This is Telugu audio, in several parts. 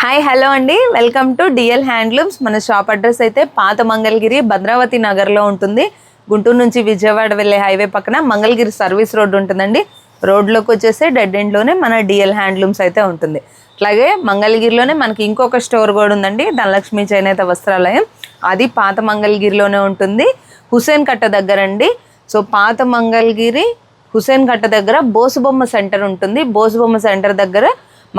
హాయ్ హలో అండి, వెల్కమ్ టు డిఎల్ హ్యాండ్లూమ్స్. మన షాప్ అడ్రస్ అయితే పాత మంగళగిరి భద్రావతి నగర్లో ఉంటుంది. గుంటూరు నుంచి విజయవాడ వెళ్ళే హైవే పక్కన మంగళగిరి సర్వీస్ రోడ్ ఉంటుందండి. రోడ్లోకి వచ్చేస్తే డెడ్ ఎండ్లోనే మన డిఎల్ హ్యాండ్లూమ్స్ అయితే ఉంటుంది. అలాగే మంగళగిరిలోనే మనకి ఇంకొక స్టోర్ కూడా ఉందండి, ధనలక్ష్మి చేనేత వస్త్రాలయం. అది పాత మంగళగిరిలోనే ఉంటుంది, హుసేన్ కట్ట దగ్గర అండి. సో పాత మంగళగిరి హుసేన్ కట్ట దగ్గర బోసుబొమ్మ సెంటర్ ఉంటుంది. బోసుబొమ్మ సెంటర్ దగ్గర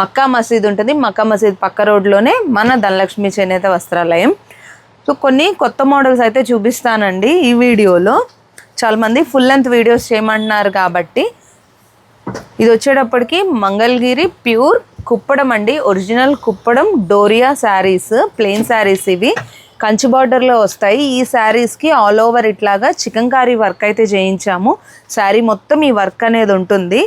మక్కా మసీద్ ఉంటుంది. మక్కా మసీద్ పక్క రోడ్లోనే మన ధనలక్ష్మి చేనేత వస్త్రాలయం. సో కొన్ని కొత్త మోడల్స్ అయితే చూపిస్తానండి ఈ వీడియోలో. చాలామంది ఫుల్ లెంత్ వీడియోస్ చేయమంటున్నారు కాబట్టి ఇది వచ్చేటప్పటికి మంగళగిరి ప్యూర్ కుప్పడం అండి, ఒరిజినల్ కుప్పడం డోరియా శారీస్, ప్లెయిన్ శారీస్. ఇవి కంచి బార్డర్లో వస్తాయి. ఈ శారీస్కి ఆల్ ఓవర్ ఇట్లాగా చికంకారీ వర్క్ అయితే చేయించాము. శారీ మొత్తం ఈ వర్క్ అనేది ఉంటుంది.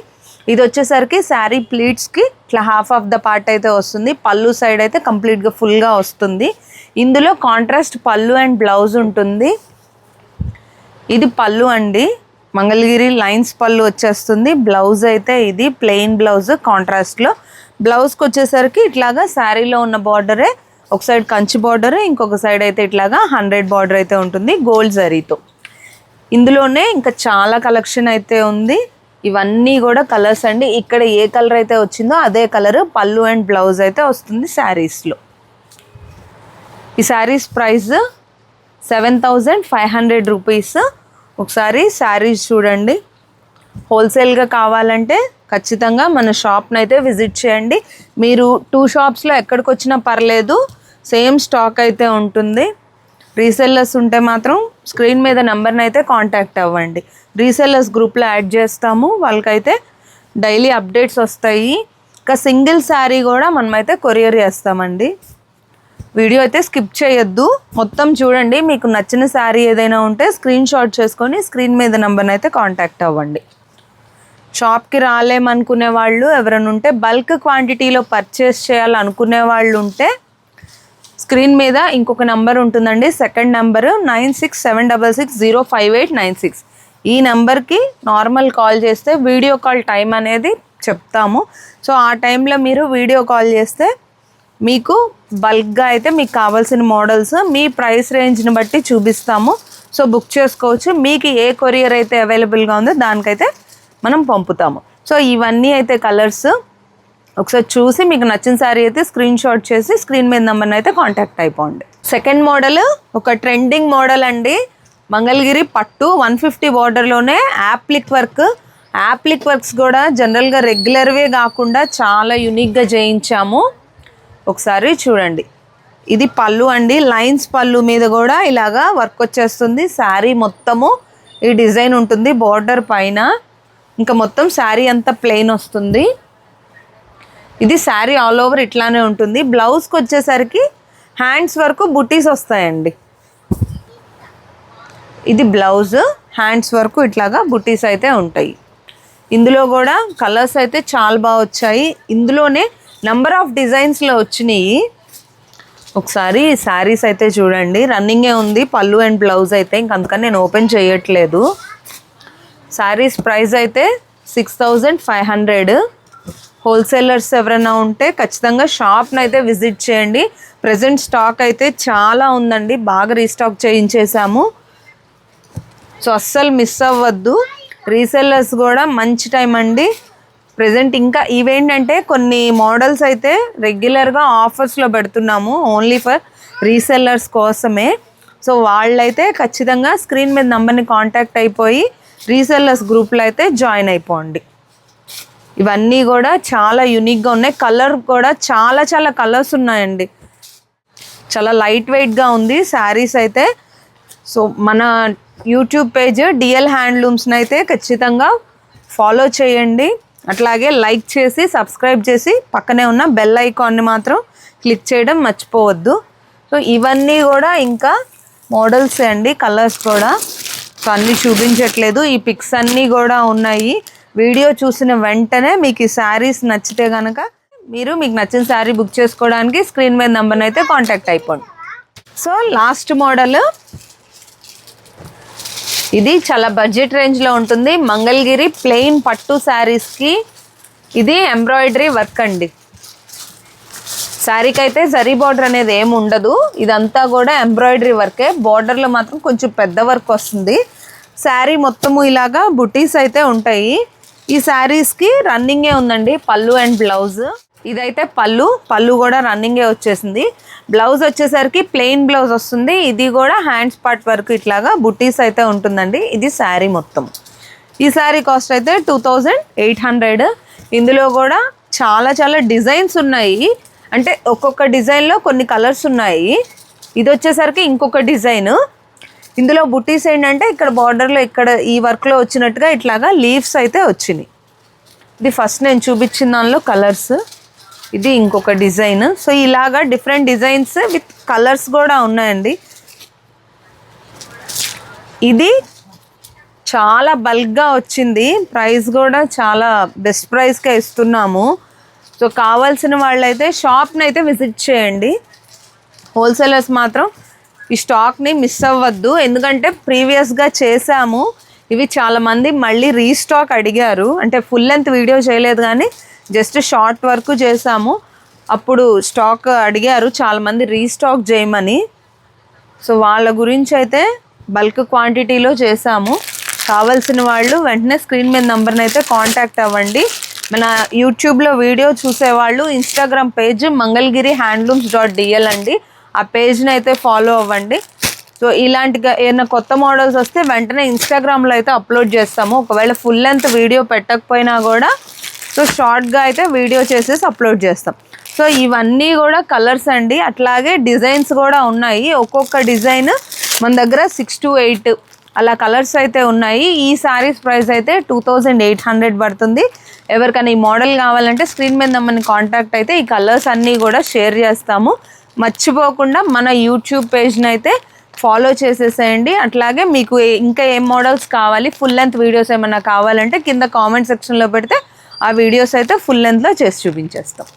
ఇది వచ్చేసరికి శారీ ప్లీట్స్కి ఇట్లా హాఫ్ ఆఫ్ ద పార్ట్ అయితే వస్తుంది. పళ్ళు సైడ్ అయితే కంప్లీట్గా ఫుల్గా వస్తుంది. ఇందులో కాంట్రాస్ట్ పళ్ళు అండ్ బ్లౌజ్ ఉంటుంది. ఇది పళ్ళు అండి, మంగళగిరి లైన్స్ పళ్ళు వచ్చేస్తుంది. బ్లౌజ్ అయితే ఇది ప్లెయిన్ బ్లౌజ్ కాంట్రాస్ట్లో. బ్లౌజ్కి వచ్చేసరికి ఇట్లాగా శారీలో ఉన్న బార్డరే, ఒక సైడ్ కంచి బార్డర్, ఇంకొక సైడ్ అయితే ఇట్లాగా 100 బార్డర్ అయితే ఉంటుంది గోల్డ్ జరీతో. ఇందులోనే ఇంకా చాలా కలెక్షన్ అయితే ఉంది. ఇవన్నీ కూడా కలర్స్ అండి. ఇక్కడ ఏ కలర్ అయితే వచ్చిందో అదే కలర్ పళ్ళు అండ్ బ్లౌజ్ అయితే వస్తుంది శారీస్లో. ఈ శారీస్ ప్రైస్ 7500 రూపీస్. ఒకసారి శారీస్ చూడండి. హోల్సేల్గా కావాలంటే ఖచ్చితంగా మన షాప్ని అయితే విజిట్ చేయండి. మీరు 2 షాప్స్లో ఎక్కడికి వచ్చినా పర్లేదు, సేమ్ స్టాక్ అయితే ఉంటుంది. రీసెల్లర్స్ ఉంటే మాత్రం స్క్రీన్ మీద నెంబర్ని అయితే కాంటాక్ట్ అవ్వండి. రీసెల్లర్స్ గ్రూప్లో యాడ్ చేస్తాము, వాళ్ళకైతే డైలీ అప్డేట్స్ వస్తాయి. ఇంకా సింగిల్ శారీ కూడా మనమైతే కొరియర్ చేస్తామండి. వీడియో అయితే స్కిప్ చేయొద్దు, మొత్తం చూడండి. మీకు నచ్చిన శారీ ఏదైనా ఉంటే స్క్రీన్ షాట్ చేసుకొని స్క్రీన్ మీద నెంబర్ని అయితే కాంటాక్ట్ అవ్వండి. షాప్కి రాలేమనుకునే వాళ్ళు ఎవరైనా ఉంటే, బల్క్ క్వాంటిటీలో పర్చేస్ చేయాలనుకునే వాళ్ళు ఉంటే స్క్రీన్ మీద ఇంకొక నెంబర్ ఉంటుందండి, సెకండ్ నెంబరు 9676605896. ఈ నెంబర్కి నార్మల్ కాల్ చేస్తే వీడియో కాల్ టైం అనేది చెప్తాము. సో ఆ టైంలో మీరు వీడియో కాల్ చేస్తే మీకు బల్క్గా అయితే మీకు కావాల్సిన మోడల్స్ మీ ప్రైస్ రేంజ్ని బట్టి చూపిస్తాము. సో బుక్ చేసుకోవచ్చు. మీకు ఏ కొరియర్ అయితే అవైలబుల్గా ఉందో దానికైతే మనం పంపుతాము. సో ఇవన్నీ అయితే కలర్స్ ఒకసారి చూసి మీకు నచ్చిన శారీ అయితే స్క్రీన్ షాట్ చేసి స్క్రీన్ మీద నెంబర్ని అయితే కాంటాక్ట్ అయిపోండి. సెకండ్ మోడల్ ఒక ట్రెండింగ్ మోడల్ అండి, మంగళగిరి పట్టు 150 బార్డర్లోనే యాప్లిక్ వర్క్స్ కూడా జనరల్గా రెగ్యులర్వే కాకుండా చాలా యూనిక్గా చేయించాము. ఒకసారి చూడండి. ఇది పళ్ళు అండి, లైన్స్ పళ్ళు మీద కూడా ఇలాగా వర్క్ వచ్చేస్తుంది. శారీ మొత్తము ఈ డిజైన్ ఉంటుంది బార్డర్ పైన. ఇంకా మొత్తం శారీ అంతా ప్లెయిన్ వస్తుంది. ఇది శారీ ఆల్ ఓవర్ ఇట్లానే ఉంటుంది. బ్లౌజ్కి వచ్చేసరికి హ్యాండ్స్ వరకు బుటీస్ వస్తాయండి. ఇది బ్లౌజ్, హ్యాండ్స్ వరకు ఇట్లాగా బుటీస్ అయితే ఉంటాయి. ఇందులో కూడా కలర్స్ అయితే చాలా బాగా వచ్చాయి. ఇందులోనే నెంబర్ ఆఫ్ డిజైన్స్లో వచ్చినాయి. ఒకసారి శారీస్ అయితే చూడండి, రన్నింగే ఉంది పళ్ళు అండ్ బ్లౌజ్ అయితే, అందుకని నేను ఓపెన్ చేయట్లేదు. శారీస్ ప్రైస్ అయితే 6500. హోల్సేలర్స్ ఎవరైనా ఉంటే ఖచ్చితంగా షాప్ని అయితే విజిట్ చేయండి. ప్రజెంట్ స్టాక్ అయితే చాలా ఉందండి, బాగా రీస్టాక్ చేయించేసాము. సో అస్సలు మిస్ అవ్వద్దు. రీసెల్లర్స్ కూడా మంచి టైం అండి ప్రజెంట్. ఇంకా ఇవేంటంటే కొన్ని మోడల్స్ అయితే రెగ్యులర్గా ఆఫర్స్లో పెడుతున్నాము ఓన్లీ ఫర్ రీసెల్లర్స్ కోసమే. సో వాళ్ళైతే ఖచ్చితంగా స్క్రీన్ మీద నెంబర్ని కాంటాక్ట్ అయిపోయి రీసెల్లర్స్ గ్రూప్లో అయితే జాయిన్ అయిపోండి. ఇవన్నీ కూడా చాలా యూనిక్గా ఉన్నాయి. కలర్ కూడా చాలా కలర్స్ ఉన్నాయండి. చాలా లైట్ వెయిట్గా ఉంది శారీస్ అయితే. సో మన యూట్యూబ్ పేజ్ డిఎల్ హ్యాండ్లూమ్స్ని అయితే ఖచ్చితంగా ఫాలో చేయండి. అట్లాగే లైక్ చేసి సబ్స్క్రైబ్ చేసి పక్కనే ఉన్న బెల్ ఐకాన్ని మాత్రం క్లిక్ చేయడం మర్చిపోవద్దు. సో ఇవన్నీ కూడా ఇంకా మోడల్స్ అండి, కలర్స్ కూడా. సో అన్నీ చూపించట్లేదు, ఈ పిక్స్ అన్నీ కూడా ఉన్నాయి. వీడియో చూసిన వెంటనే మీకు ఈ శారీస్ నచ్చితే కనుక మీకు నచ్చిన శారీ బుక్ చేసుకోవడానికి స్క్రీన్ మీద నెంబర్ని అయితే కాంటాక్ట్ అయిపోండి. సో లాస్ట్ మోడల్ ఇది చాలా బడ్జెట్ రేంజ్లో ఉంటుంది. మంగళగిరి ప్లెయిన్ పట్టు శారీస్కి ఇది ఎంబ్రాయిడరీ వర్క్ అండి. శారీకి అయితే జరీ బార్డర్ అనేది ఏమి ఉండదు, ఇదంతా కూడా ఎంబ్రాయిడరీ వర్కే. బార్డర్లో మాత్రం కొంచెం పెద్ద వర్క్ వస్తుంది. శారీ మొత్తము ఇలాగా బుటీస్ అయితే ఉంటాయి. ఈ శారీస్కి రన్నింగే ఉందండి పళ్ళు అండ్ బ్లౌజ్. ఇదైతే పళ్ళు కూడా రన్నింగే వచ్చేసింది. బ్లౌజ్ వచ్చేసరికి ప్లెయిన్ బ్లౌజ్ వస్తుంది. ఇది కూడా హ్యాండ్స్ పార్ట్ వరకు ఇట్లాగా బుటీస్ అయితే ఉంటుందండి. ఇది శారీ మొత్తం. ఈ శారీ కాస్ట్ అయితే 2800. ఇందులో కూడా చాలా డిజైన్స్ ఉన్నాయి. అంటే ఒక్కొక్క డిజైన్లో కొన్ని కలర్స్ ఉన్నాయి. ఇది వచ్చేసరికి ఇంకొక డిజైన్. ఇందులో బుటీస్ ఏంటంటే ఇక్కడ బార్డర్లో ఇక్కడ ఈ వర్క్లో వచ్చినట్టుగా ఇట్లాగా లీవ్స్ అయితే వచ్చినాయి. ఇది ఫస్ట్ నేను చూపించిన దానిలో కలర్స్. ఇది ఇంకొక డిజైన్. సో ఇలాగా డిఫరెంట్ డిజైన్స్ విత్ కలర్స్ కూడా ఉన్నాయండి. ఇది చాలా బల్క్గా వచ్చింది. ప్రైస్ కూడా చాలా బెస్ట్ ప్రైస్కే ఇస్తున్నాము. సో కావాల్సిన వాళ్ళైతే షాప్ని అయితే విజిట్ చేయండి. హోల్సేలర్స్ మాత్రం ఈ స్టాక్ని మిస్ అవ్వద్దు, ఎందుకంటే ప్రీవియస్గా చేసాము. ఇవి చాలామంది మళ్ళీ రీస్టాక్ అడిగారు. అంటే ఫుల్ లెంత్ వీడియో చేయలేదు కానీ జస్ట్ షార్ట్ వరకు చేసాము. అప్పుడు స్టాక్ అడిగారు చాలామంది రీస్టాక్ చేయమని. సో వాళ్ళ గురించి అయితే బల్క్ క్వాంటిటీలో చేసాము. కావాల్సిన వాళ్ళు వెంటనే స్క్రీన్ మీద నెంబర్ని అయితే కాంటాక్ట్ అవ్వండి. మన యూట్యూబ్లో వీడియో చూసేవాళ్ళు ఇన్స్టాగ్రామ్ పేజ్ మంగళగిరి హ్యాండ్లూమ్స్.dl అండి. ఆ పేజ్ని అయితే ఫాలో అవ్వండి. సో ఇలాంటిగా ఏమైనా కొత్త మోడల్స్ వస్తే వెంటనే ఇన్స్టాగ్రామ్లో అయితే అప్లోడ్ చేస్తాము. ఒకవేళ ఫుల్ లెంత్ వీడియో పెట్టకపోయినా కూడా సో షార్ట్గా అయితే వీడియో చేసేసి అప్లోడ్ చేస్తాం. సో ఇవన్నీ కూడా కలర్స్ అండి. అట్లాగే డిజైన్స్ కూడా ఉన్నాయి. ఒక్కొక్క డిజైన్ మన దగ్గర 6 to 8 అలా కలర్స్ అయితే ఉన్నాయి. ఈ శారీస్ ప్రైస్ అయితే 2800 పడుతుంది. ఎవరికైనా ఈ మోడల్ కావాలంటే స్క్రీన్ మీద మనని కాంటాక్ట్ అయితే ఈ కలర్స్ అన్నీ కూడా షేర్ చేస్తాము. మర్చిపోకుండా మన యూట్యూబ్ పేజ్ని అయితే ఫాలో చేసేసేయండి. అట్లాగే మీకు ఇంకా ఏం మోడల్స్ కావాలి, ఫుల్ లెంత్ వీడియోస్ ఏమైనా కావాలంటే కింద కామెంట్ సెక్షన్లో పెడితే ఆ వీడియోస్ అయితే ఫుల్ లెంత్లో చేసి చూపించేస్తాం.